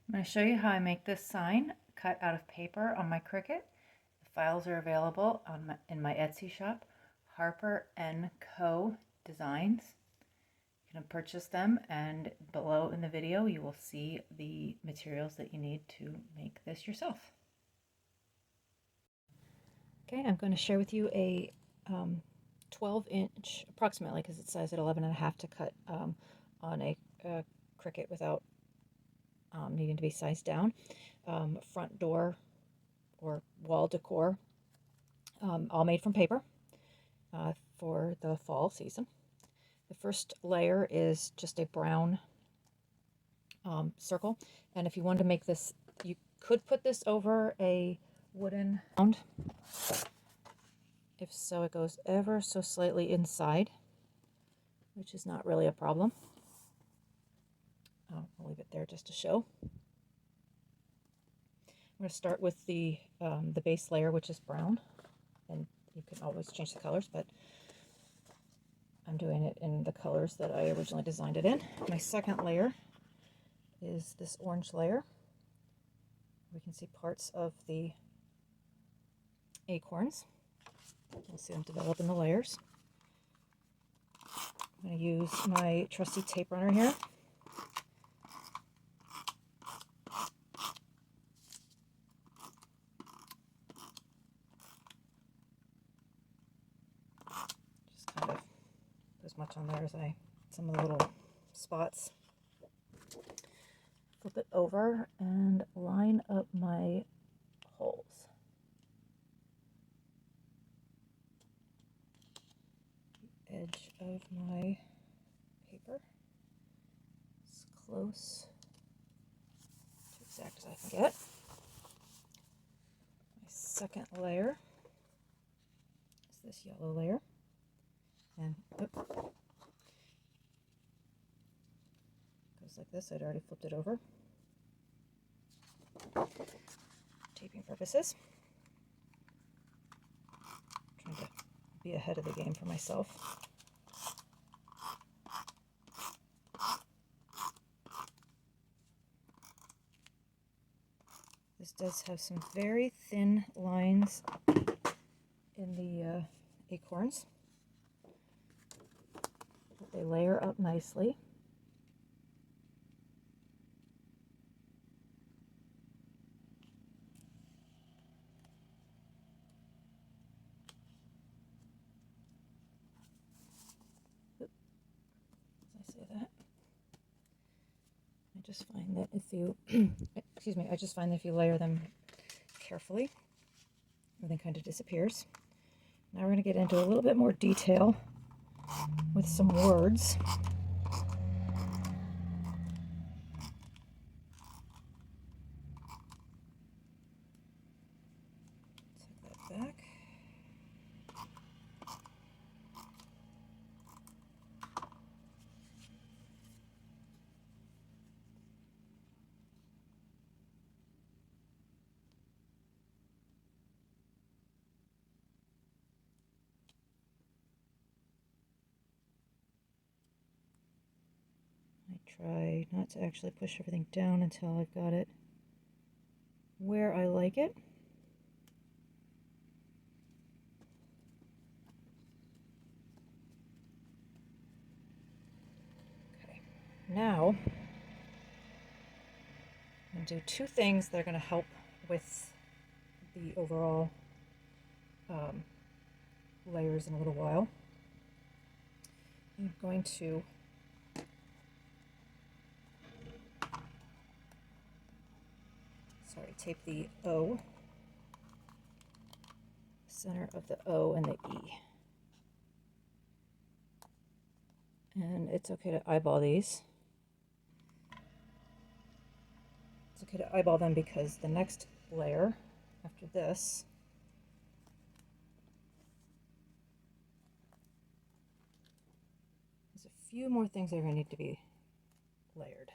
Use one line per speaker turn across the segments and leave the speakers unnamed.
I'm going to show you how I make this sign cut out of paper on my Cricut. The files are available in my Etsy shop, Harper & Co. Designs. You can purchase them, and below in the video you will see the materials that you need to make this yourself. Okay, I'm going to share with you a 12-inch, approximately, because it's sized at 11.5 to cut on a Cricut without needing to be sized down. Front door or wall decor, all made from paper for the fall season. The first layer is just a brown circle, and if you wanted to make this, you could put this over a wooden mound. If so, it goes ever so slightly inside, which is not really a problem. I'll leave it there just to show. I'm going to start with the base layer, which is brown, and you can always change the colors, but I'm doing it in the colors that I originally designed it in. My second layer is this orange layer. We can see parts of the acorns. You'll see them develop in the layers. I'm going to use my trusty tape runner here. Just kind of put as much on there as some of the little spots. Flip it over and line up my holes. The edge of my paper as close to exact as I can get. My second layer is this yellow layer, and goes like this. I'd already flipped it over. Taping purposes. Trying to be ahead of the game for myself. This does have some very thin lines in the acorns, but they layer up nicely. I just find that if you, excuse me, I just find that if you layer them carefully, everything kind of disappears. Now we're going to get into a little bit more detail with some words. Take that back. Try not to actually push everything down until I've got it where I like it. Okay, now I'm going to do two things that are going to help with the overall layers in a little while. I'm going to tape the O, center of the O and the E. And it's okay to eyeball these. It's okay to eyeball them because the next layer after this there's a few more things that are going to need to be layered.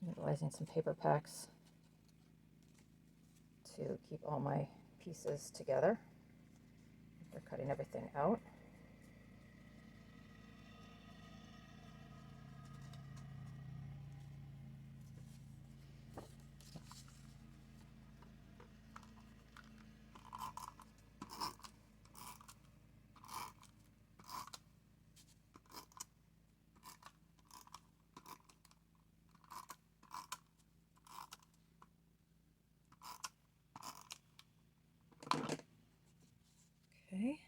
Utilizing some paper packs to keep all my pieces together after cutting everything out. Okay,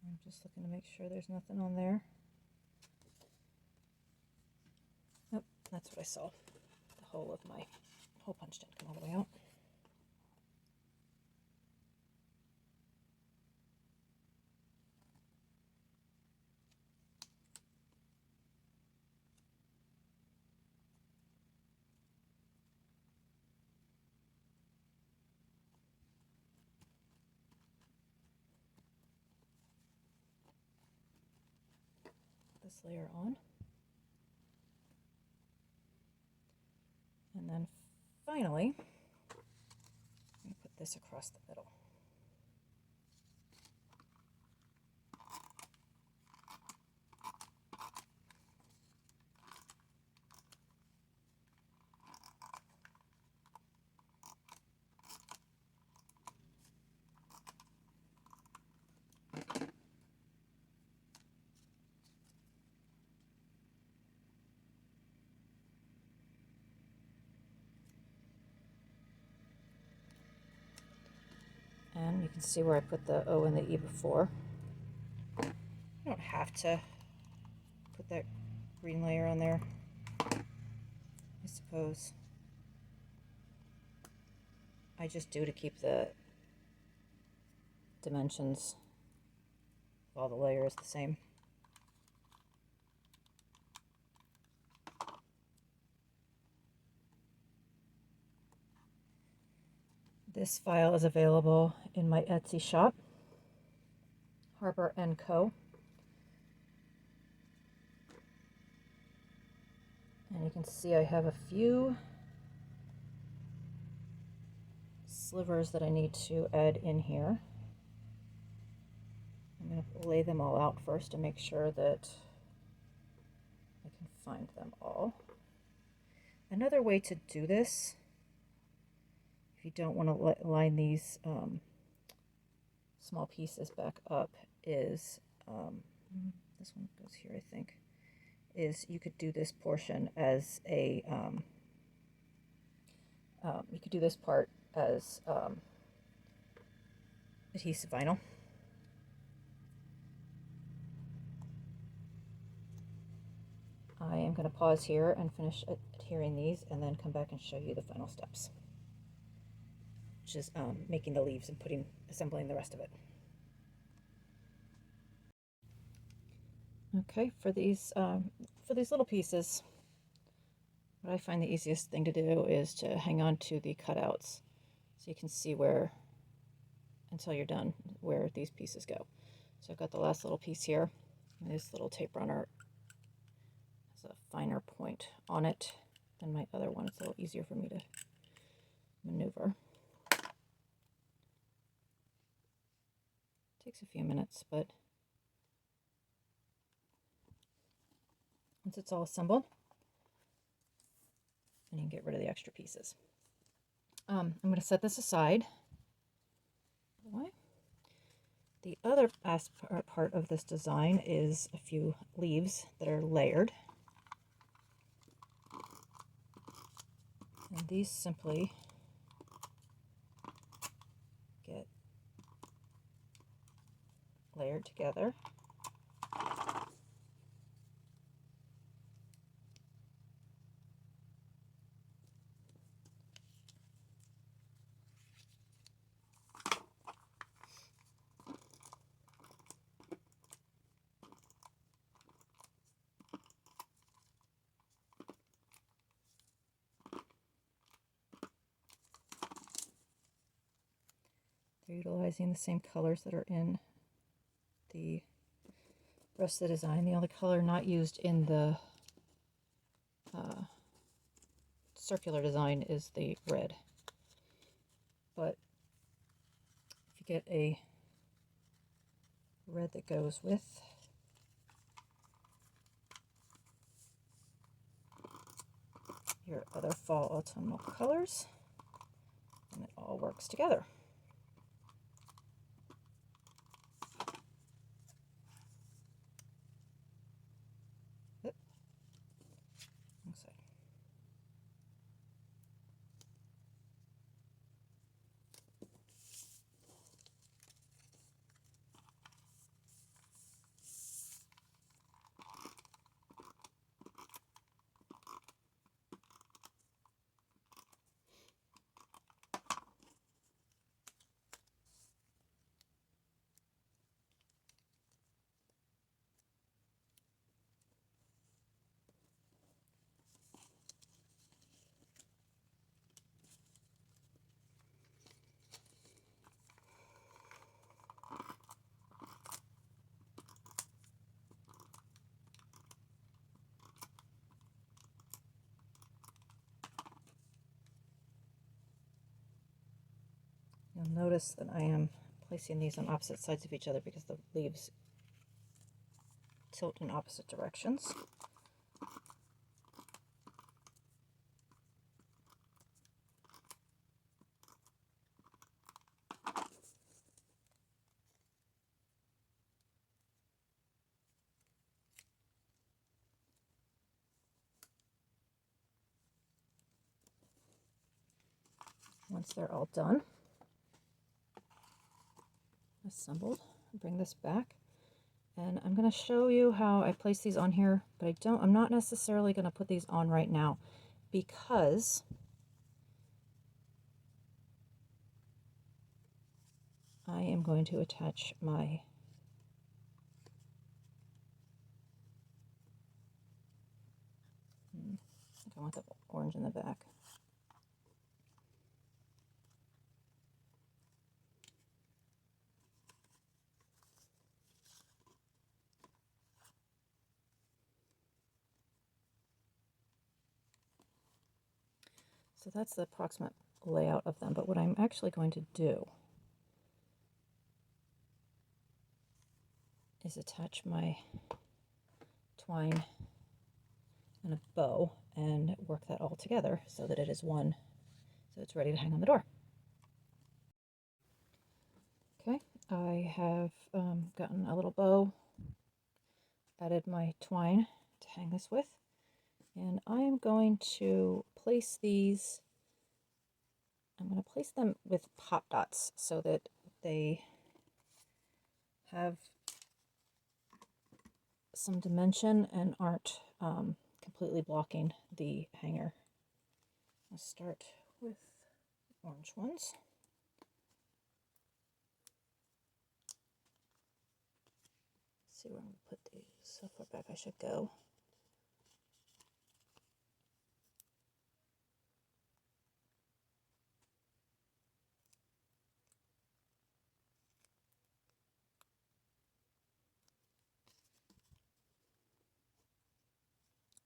I'm just looking to make sure there's nothing on there. Nope, that's what I saw. The hole of my hole punch didn't come all the way out. This layer on. And then finally, I'm going to put this across the middle. And you can see where I put the O and the E before. You don't have to put that green layer on there, I suppose. I just do to keep the dimensions of all the layers the same. This file is available in my Etsy shop, Harper & Co. And you can see I have a few slivers that I need to add in here. I'm going to lay them all out first to make sure that I can find them all. Another way to do this, if you don't want to line these small pieces back up, is this one goes here, I think, is you could do this portion as a you could do this part as adhesive vinyl. I am going to pause here and finish adhering these and then come back and show you the final steps, which is making the leaves and assembling the rest of it. Okay, for these little pieces, what I find the easiest thing to do is to hang on to the cutouts so you can see where, until you're done, where these pieces go. So I've got the last little piece here. This little tape runner has a finer point on it than my other one. It's a little easier for me to maneuver. It takes a few minutes, but once it's all assembled, then you can get rid of the extra pieces. I'm going to set this aside. Why? The other part of this design is a few leaves that are layered. And these simply get layered together. They're utilizing the same colors that are in the rest of the design. The only color not used in the circular design is the red. But if you get a red that goes with your other fall autumnal colors, and it all works together. You'll notice that I am placing these on opposite sides of each other because the leaves tilt in opposite directions. Once they're all done, assembled, bring this back, and I'm going to show you how I place these on here, but I'm not necessarily going to put these on right now because I am going to attach my I think I want the orange in the back. So that's the approximate layout of them, but what I'm actually going to do is attach my twine and a bow and work that all together so that it is one, so it's ready to hang on the door. Okay, I have gotten a little bow, added my twine to hang this with, and I am going to place these, I'm going to place them with pop dots so that they have some dimension and aren't completely blocking the hanger. I'll start with orange ones. Let's see where I'm going to put these, how far back I should go.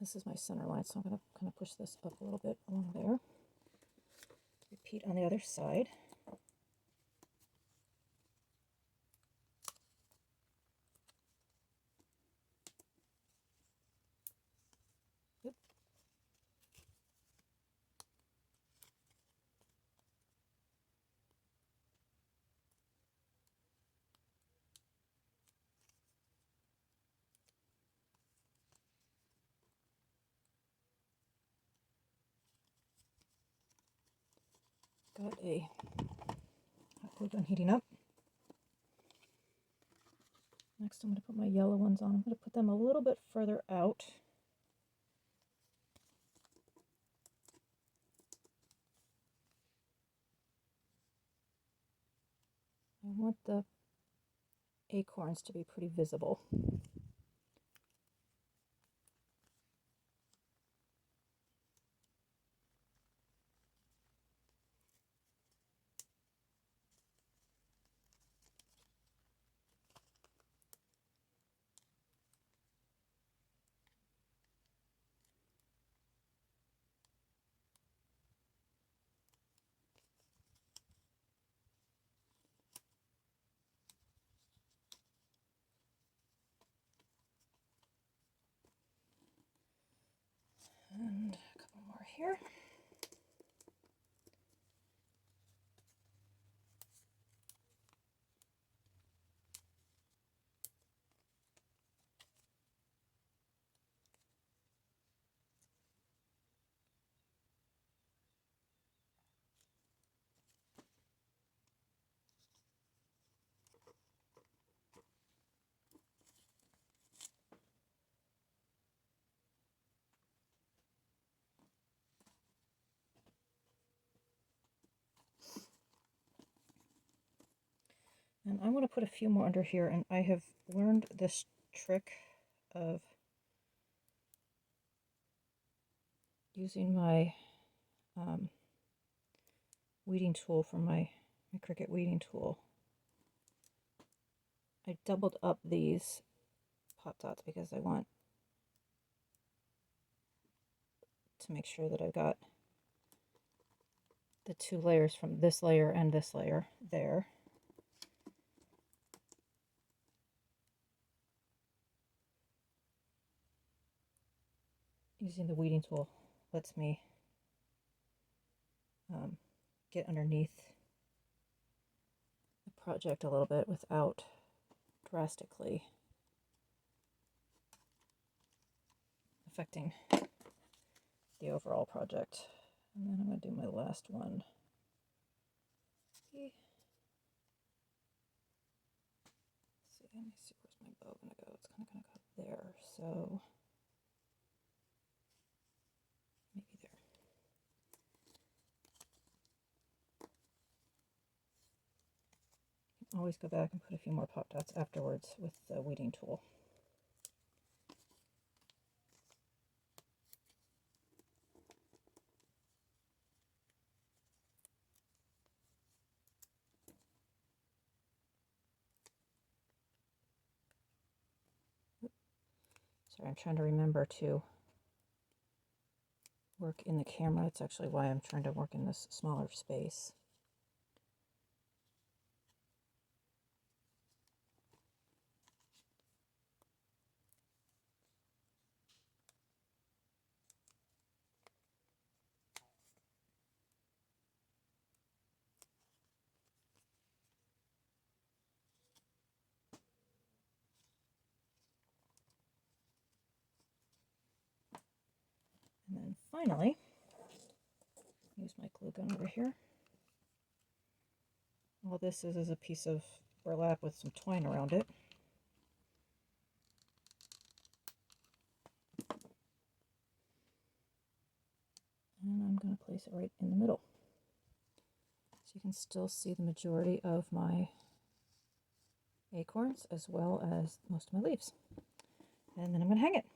This is my center line, so I'm going to kind of push this up a little bit along there. Repeat on the other side. Oop. Got a hot glue gun heating up. Next I'm going to put my yellow ones on. I'm going to put them a little bit further out. I want the acorns to be pretty visible. And a couple more here. And I want to put a few more under here, and I have learned this trick of using my weeding tool from my Cricut weeding tool. I doubled up these pop dots because I want to make sure that I've got the two layers from this layer and this layer there. Using the weeding tool lets me get underneath the project a little bit without drastically affecting the overall project. And then I'm going to do my last one. See, let me see, where's my bow going to go? It's kind of going to go there, so maybe there. Always go back and put a few more pop dots afterwards with the weeding tool. Sorry, I'm trying to remember to work in the camera. It's actually why I'm trying to work in this smaller space. And then finally, use my glue gun over here. All this is a piece of burlap with some twine around it. And I'm going to place it right in the middle. So you can still see the majority of my acorns as well as most of my leaves. And then I'm going to hang it.